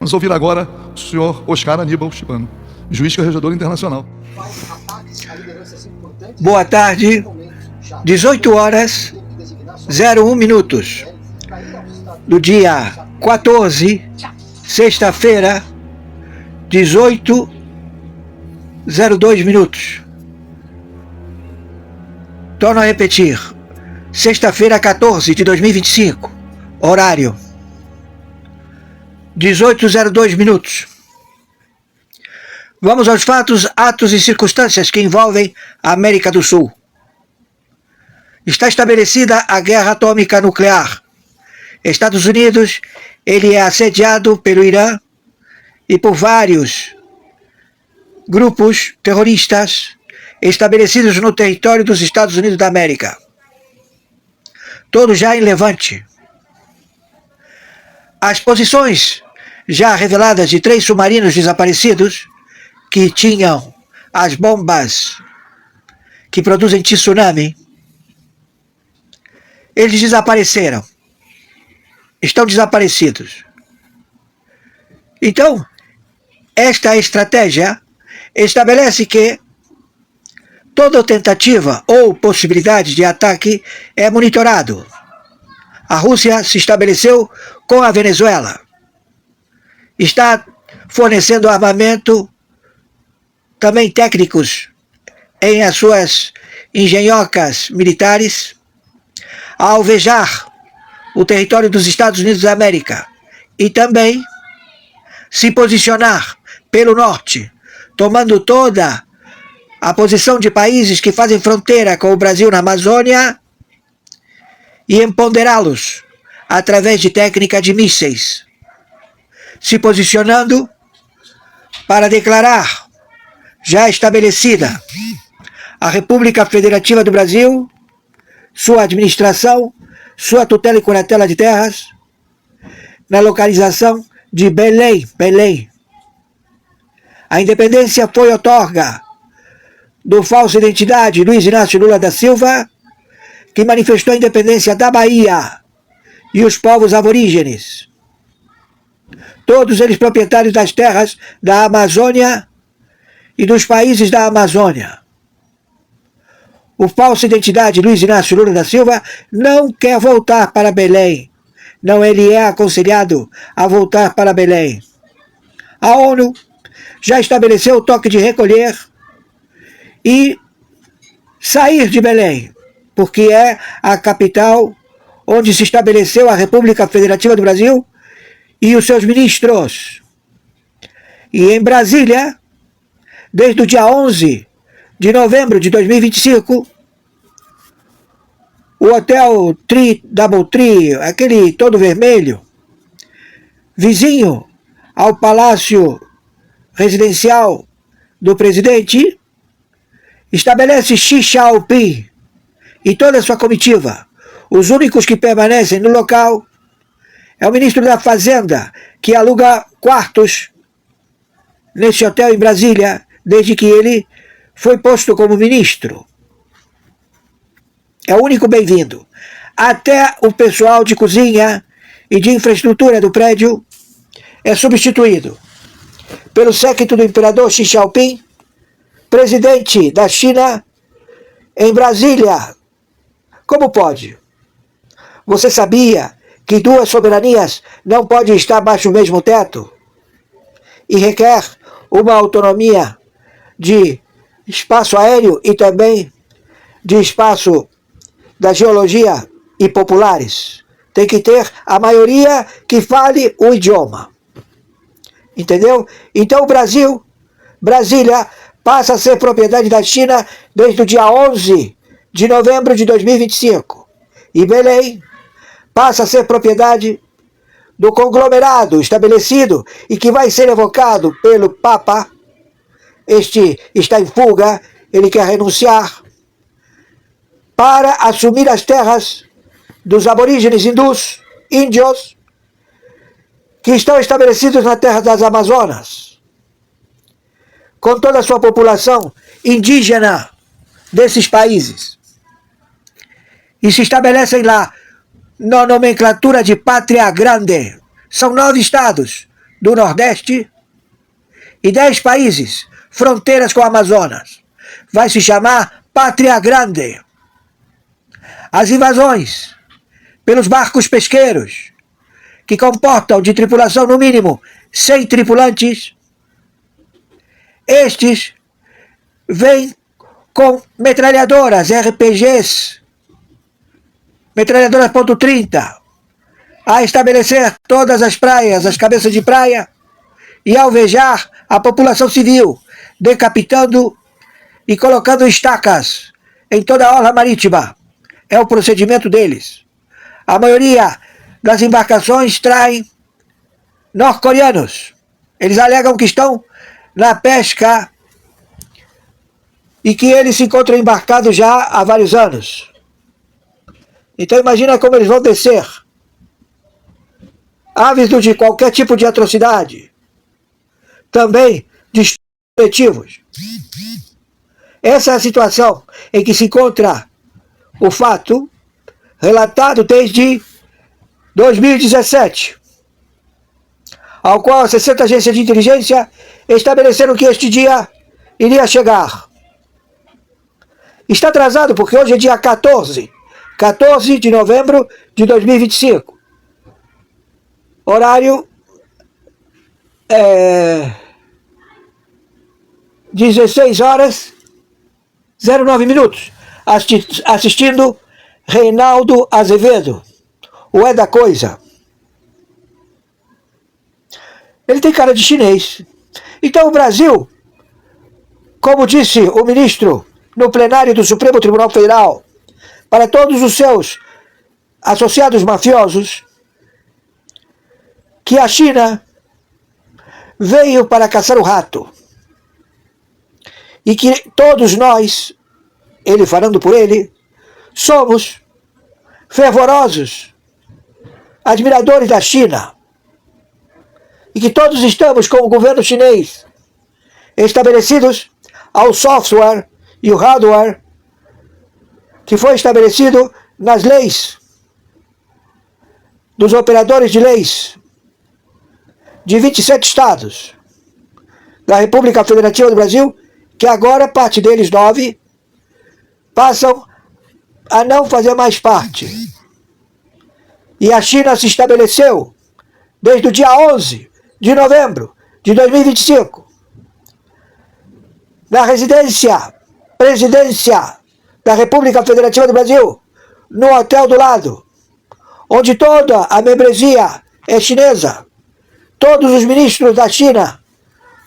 Vamos ouvir agora o senhor Oscar Aníbal Chibano, juiz corregedor internacional. Boa tarde, 18 horas 01 minutos do dia 14, sexta-feira, 18:02 minutos. Torno a repetir, sexta-feira 14 de 2025, horário 18:02 minutos. Vamos aos fatos, atos e circunstâncias que envolvem a América do Sul. Está estabelecida a guerra atômica nuclear. Estados Unidos, ele é assediado pelo Irã e por vários grupos terroristas estabelecidos no território dos Estados Unidos da América. Todos já em Levante. As posições já reveladas de 3 submarinos desaparecidos que tinham as bombas que produzem tsunami, eles desapareceram. Estão desaparecidos. Então, esta estratégia estabelece que toda tentativa ou possibilidade de ataque é monitorado. A Rússia se estabeleceu com a Venezuela. Está fornecendo armamento, também técnicos, em as suas engenhocas militares, a alvejar o território dos Estados Unidos da América e também se posicionar pelo norte, tomando toda a posição de países que fazem fronteira com o Brasil na Amazônia e empoderá-los através de técnica de mísseis, se posicionando para declarar já estabelecida a República Federativa do Brasil, sua administração, sua tutela e curatela de terras, na localização de Belém. A independência foi outorga do falso identidade Luiz Inácio Lula da Silva, que manifestou a independência da Bahia e os povos aborígenes. Todos eles proprietários das terras da Amazônia e dos países da Amazônia. O falso identidade Luiz Inácio Lula da Silva não quer voltar para Belém. Não, ele é aconselhado a voltar para Belém. A ONU já estabeleceu o toque de recolher e sair de Belém, porque é a capital onde se estabeleceu a República Federativa do Brasil e os seus ministros. E em Brasília, desde o dia 11 de novembro de 2025, o Hotel Double Tree, aquele todo vermelho, vizinho ao Palácio Residencial do presidente, estabelece Xi Jinping e toda a sua comitiva. Os únicos que permanecem no local é o ministro da Fazenda, que aluga quartos nesse hotel em Brasília, desde que ele foi posto como ministro. É o único bem-vindo. Até o pessoal de cozinha e de infraestrutura do prédio é substituído pelo séquito do imperador Xi Jinping, presidente da China, em Brasília. Como pode? Você sabia que 2 soberanias não podem estar abaixo do mesmo teto? E requer uma autonomia de espaço aéreo e também de espaço da geologia e populares. Tem que ter a maioria que fale o idioma. Entendeu? Então o Brasília, passa a ser propriedade da China desde o dia 11 de novembro de 2025. E Belém passa a ser propriedade do conglomerado estabelecido e que vai ser evocado pelo Papa. Este está em fuga, ele quer renunciar, para assumir as terras dos aborígenes hindus, índios, que estão estabelecidos na terra das Amazonas, com toda a sua população indígena desses países. E se estabelecem lá na nomenclatura de Pátria Grande. São 9 estados do Nordeste e 10 países, fronteiras com o Amazonas. Vai se chamar Pátria Grande. As invasões pelos barcos pesqueiros, que comportam de tripulação no mínimo 100 tripulantes, estes vêm com metralhadoras, RPGs, metralhadoras .30, a estabelecer todas as praias, as cabeças de praia, e alvejar a população civil, decapitando e colocando estacas em toda a orla marítima. É o procedimento deles. A maioria das embarcações traem norte-coreanos. Eles alegam que estão na pesca e que eles se encontram embarcados já há vários anos. Então imagina como eles vão descer, ávidos de qualquer tipo de atrocidade, também de coletivos. Essa é a situação em que se encontra o fato relatado desde 2017, ao qual 60 agências de inteligência estabeleceram que este dia iria chegar. Está atrasado porque hoje é dia 14 de novembro de 2025. Horário 16 horas 09 minutos. Assistindo Reinaldo Azevedo, o É da Coisa. Ele tem cara de chinês. Então o Brasil, como disse o ministro no plenário do Supremo Tribunal Federal, para todos os seus associados mafiosos, que a China veio para caçar o rato. E que todos nós, ele falando por ele, somos fervorosos admiradores da China. E que todos estamos com o governo chinês estabelecidos ao software e o hardware que foi estabelecido nas leis dos operadores de leis de 27 estados da República Federativa do Brasil, que agora parte deles 9 passam a não fazer mais parte. E a China se estabeleceu desde o dia 11 de novembro de 2025 na presidência da República Federativa do Brasil, no hotel do lado, onde toda a membresia é chinesa. Todos os ministros da China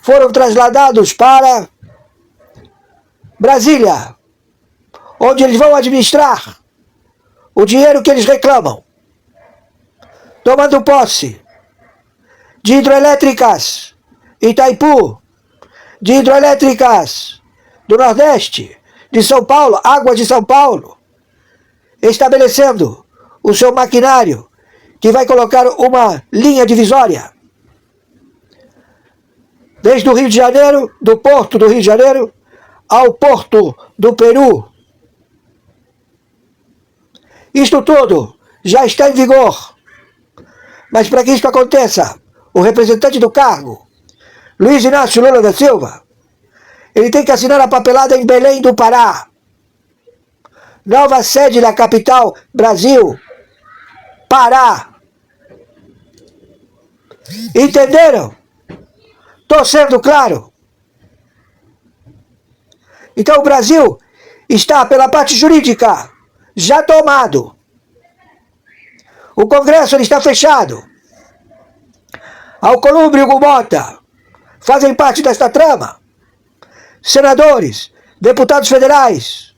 foram trasladados para Brasília, onde eles vão administrar o dinheiro que eles reclamam, tomando posse de hidroelétricas Itaipu, de hidroelétricas do Nordeste, de São Paulo, Águas de São Paulo, estabelecendo o seu maquinário que vai colocar uma linha divisória desde o Rio de Janeiro, do porto do Rio de Janeiro, ao porto do Peru. Isto tudo já está em vigor. Mas para que isto aconteça, o representante do cargo, Luiz Inácio Lula da Silva, ele tem que assinar a papelada em Belém do Pará, nova sede da capital Brasil, Pará. Entenderam? Estou sendo claro. Então o Brasil está pela parte jurídica já tomado. O Congresso ele está fechado. Alcolumbre e Hugo Mota fazem parte desta trama. Senadores, deputados federais,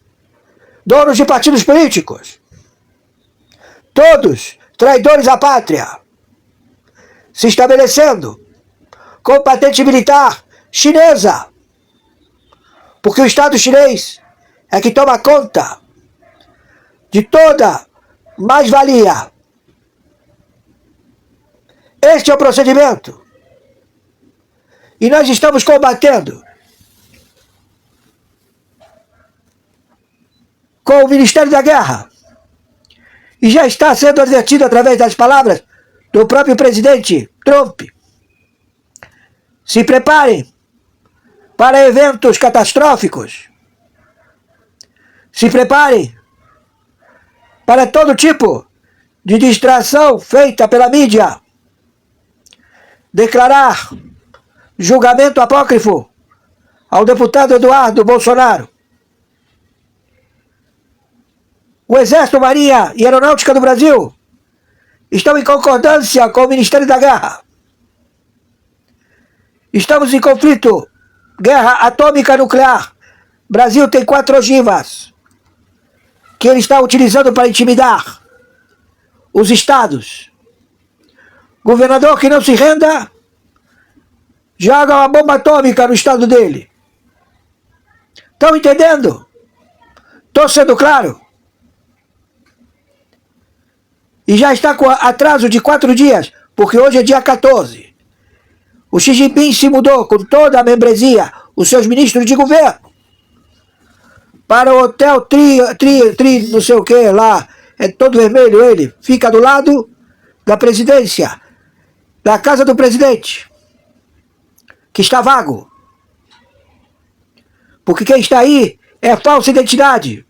donos de partidos políticos, todos traidores à pátria, se estabelecendo com patente militar chinesa, porque o Estado chinês é que toma conta de toda mais-valia. Este é o procedimento. E nós estamos combatendo com o Ministério da Guerra. E já está sendo advertido através das palavras do próprio presidente Trump, Se preparem para eventos catastróficos. Se preparem para todo tipo de distração feita pela mídia. Declarar julgamento apócrifo ao deputado Eduardo Bolsonaro. O Exército, Marinha e Aeronáutica do Brasil estão em concordância com o Ministério da Guerra. Estamos em conflito, guerra atômica nuclear. Brasil tem 4 ogivas que ele está utilizando para intimidar os estados. Governador que não se renda, joga uma bomba atômica no estado dele. Estão entendendo? Estou sendo claro? E já está com atraso de 4 dias, porque hoje é dia 14. O Xi Jinping se mudou com toda a membresia, os seus ministros de governo, para o hotel não sei o que lá, é todo vermelho ele, fica do lado da presidência, da casa do presidente, que está vago. Porque quem está aí é falsa identidade.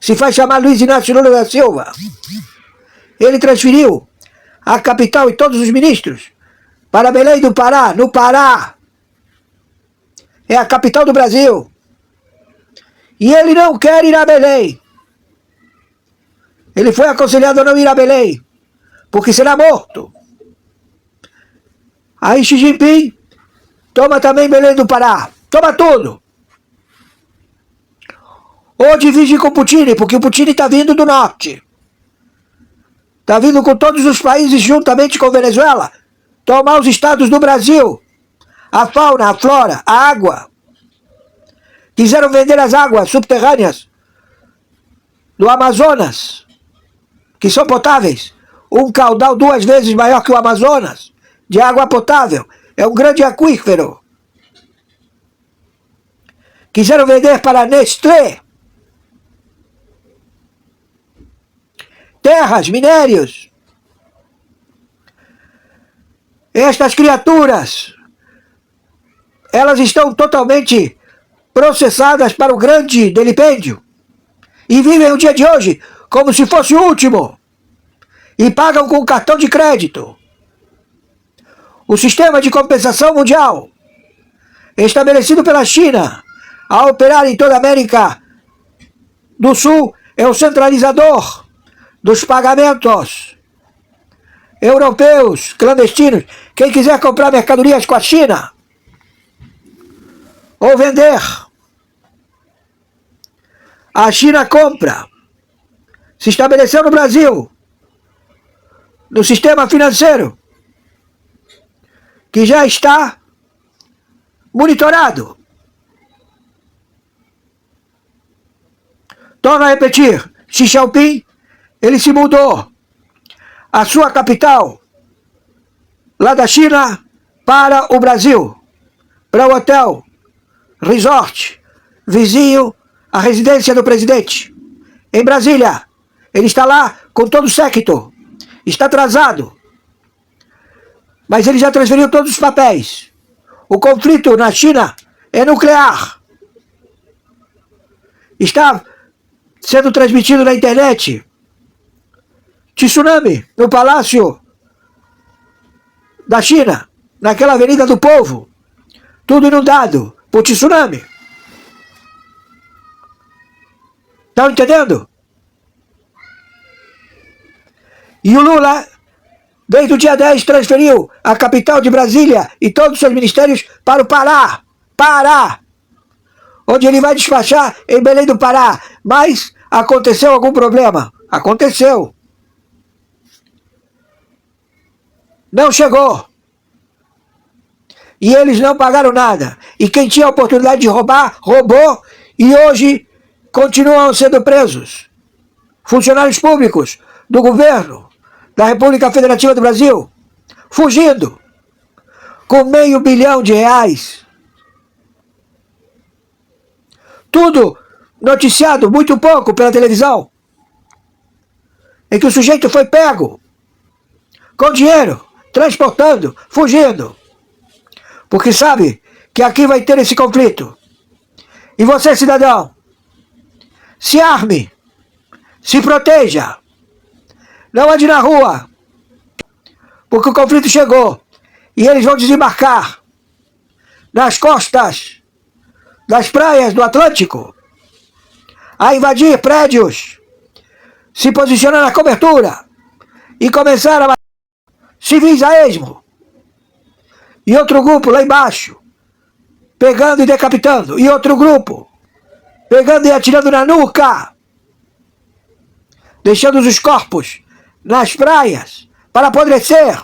Se faz chamar Luiz Inácio Lula da Silva. Ele transferiu a capital e todos os ministros para Belém do Pará, no Pará. É a capital do Brasil. E ele não quer ir a Belém. Ele foi aconselhado a não ir a Belém, porque será morto. Aí Xi Jinping toma também Belém do Pará. Toma tudo. Ou divide com o Putin, porque o Putin está vindo do norte. Está vindo com todos os países juntamente com Venezuela. Tomar os estados do Brasil. A fauna, a flora, a água. Quiseram vender as águas subterrâneas do Amazonas, que são potáveis. Um caudal 2 vezes maior que o Amazonas, de água potável. É um grande aquífero. Quiseram vender para a Nestlé. Terras, minérios. Estas criaturas, elas estão totalmente processadas para o grande delipêndio e vivem o dia de hoje como se fosse o último e pagam com cartão de crédito. O sistema de compensação mundial, estabelecido pela China a operar em toda a América do Sul, é o centralizador dos pagamentos europeus clandestinos. Quem quiser comprar mercadorias com a China ou vender, a China compra. Se estabeleceu no Brasil, no sistema financeiro, que já está monitorado. Torno a repetir, Xi Jinping, ele se mudou a sua capital, lá da China, para o Brasil, para o hotel, resort, vizinho à residência do presidente, em Brasília. Ele está lá com todo o séquito, está atrasado, mas ele já transferiu todos os papéis. O conflito na China é nuclear. Está sendo transmitido na internet. Tsunami no Palácio da China, naquela Avenida do Povo, tudo inundado por tsunami. Estão entendendo? E o Lula, desde o dia 10, transferiu a capital de Brasília e todos os seus ministérios para o Pará. Pará! Onde ele vai despachar em Belém do Pará. Mas aconteceu algum problema? Aconteceu. Não chegou. E eles não pagaram nada. E quem tinha a oportunidade de roubar, roubou. E hoje continuam sendo presos funcionários públicos do governo da República Federativa do Brasil, fugindo com R$500 milhão. Tudo noticiado muito pouco pela televisão, em que o sujeito foi pego com dinheiro, transportando, fugindo. porque sabe que aqui vai ter esse conflito. E você, cidadão, se arme, se proteja, não ande na rua, porque o conflito chegou e eles vão desembarcar nas costas das praias do Atlântico, a invadir prédios, se posicionar na cobertura e começar a matar civis a esmo. E outro grupo lá embaixo, pegando e decapitando. E outro grupo, pegando e atirando na nuca, deixando os corpos nas praias para apodrecer.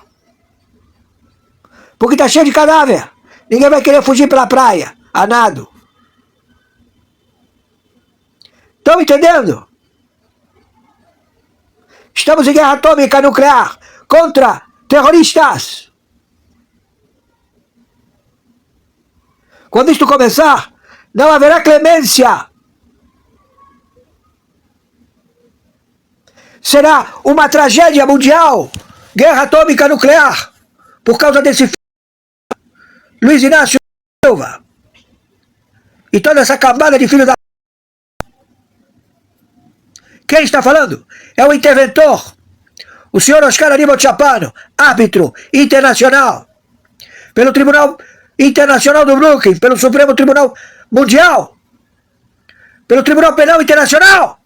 Porque está cheio de cadáver. Ninguém vai querer fugir pela praia, a nado. Estão entendendo? Estamos em guerra atômica nuclear contra terroristas. Quando isto começar, não haverá clemência. Será uma tragédia mundial. Guerra atômica nuclear. Por causa desse Luiz Inácio Silva. E toda essa camada de filho da... Quem está falando? É o interventor. O senhor Oscar Aníbal Chapano, árbitro internacional. Pelo Tribunal Internacional do Brooklyn, pelo Supremo Tribunal Mundial, pelo Tribunal Penal Internacional.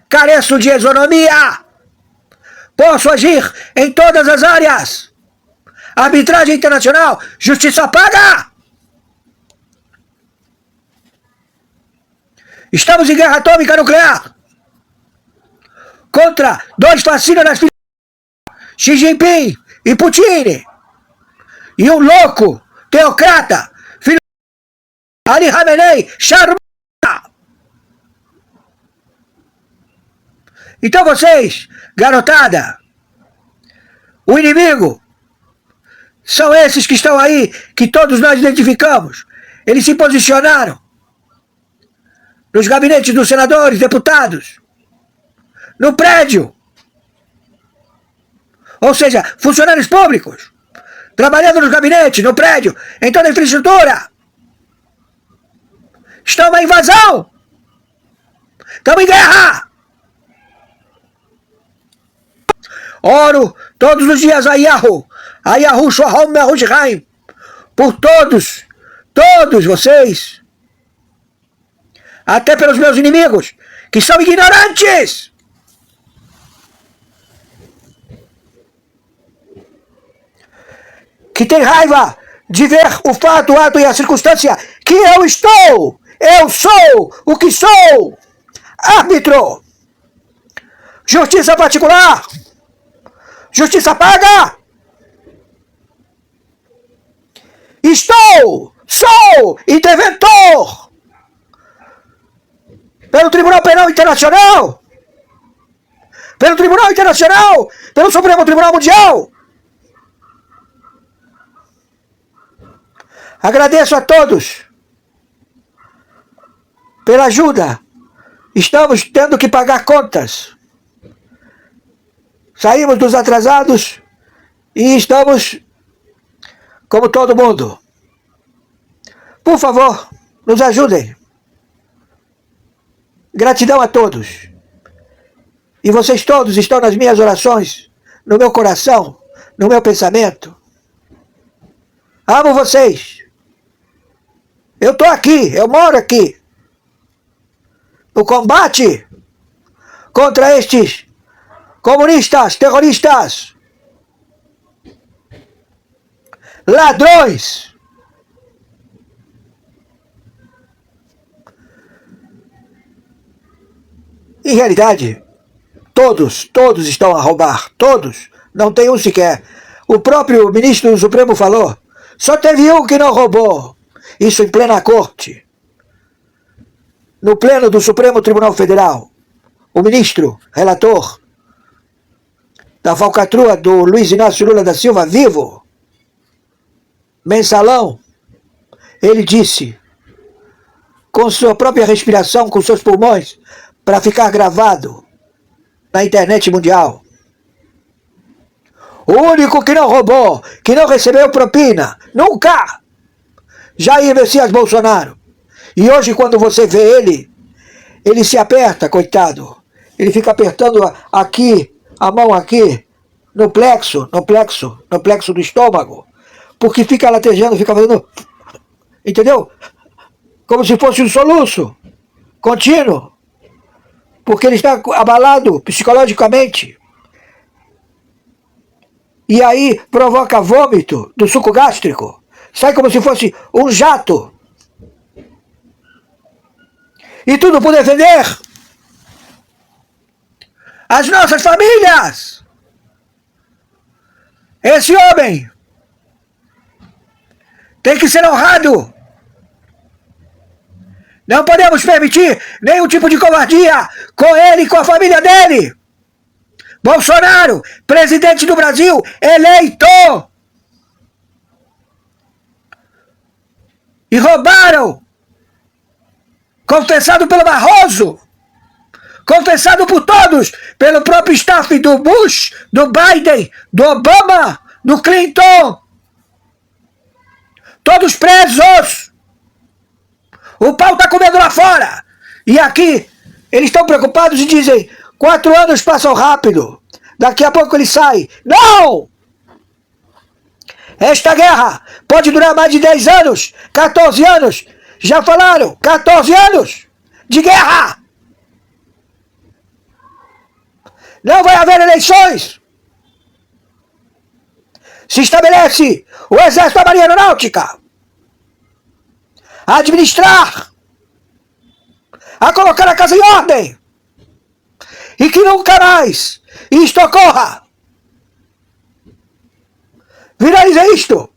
Careço de isonomia. Posso agir em todas as áreas. Arbitragem internacional, justiça paga. Estamos em guerra atômica nuclear contra dois fascistas das Filipinas, Xi Jinping e Putin, e um louco teocrata, filho Ali Khamenei, Sharma. Então vocês, garotada, o inimigo são esses que estão aí, que todos nós identificamos. Eles se posicionaram nos gabinetes dos senadores, deputados, no prédio. Ou seja, funcionários públicos, trabalhando nos gabinetes, no prédio, em toda a infraestrutura. Está uma invasão. Estamos em guerra. Oro todos os dias a Yahu Shalom Merushaim, por todos vocês, até pelos meus inimigos, que são ignorantes. Que tem raiva de ver o fato, o ato e a circunstância que eu sou o que sou, árbitro, justiça particular, justiça paga. Sou interventor pelo Tribunal Penal Internacional, pelo Supremo Tribunal Mundial. Agradeço a todos pela ajuda. Estamos tendo que pagar contas. Saímos dos atrasados e estamos como todo mundo. Por favor, nos ajudem. Gratidão a todos. E vocês todos estão nas minhas orações, no meu coração, no meu pensamento. Amo vocês. Eu estou aqui, eu moro aqui. No combate contra estes comunistas, terroristas, ladrões. Em realidade, todos estão a roubar, todos, não tem um sequer. O próprio ministro do Supremo falou, só teve um que não roubou, isso em plena corte, no pleno do Supremo Tribunal Federal, o ministro, relator da falcatrua do Luiz Inácio Lula da Silva, vivo, mensalão, ele disse, com sua própria respiração, com seus pulmões, para ficar gravado na internet mundial. O único que não roubou, que não recebeu propina, nunca, Jair Messias Bolsonaro. E hoje quando você vê ele se aperta, coitado. Ele fica apertando aqui, a mão aqui, no plexo do estômago. Porque fica latejando, fica fazendo, entendeu? Como se fosse um soluço contínuo. Porque ele está abalado psicologicamente. E aí provoca vômito do suco gástrico. Sai como se fosse um jato. E tudo por defender as nossas famílias. Esse homem tem que ser honrado. Não podemos permitir nenhum tipo de covardia com ele e com a família dele. Bolsonaro, presidente do Brasil, eleito. E roubaram. Confessado pelo Barroso. Confessado por todos. Pelo próprio staff do Bush, do Biden, do Obama, do Clinton. Todos presos. O pau está comendo lá fora. E aqui, eles estão preocupados e dizem, 4 anos passam rápido. Daqui a pouco ele sai. Não! Esta guerra pode durar mais de 10 anos, 14 anos. Já falaram, 14 anos de guerra. Não vai haver eleições. Se estabelece o Exército da Marinha Aeronáutica a administrar, a colocar a casa em ordem, e que nunca mais isto ocorra. Viralize isto.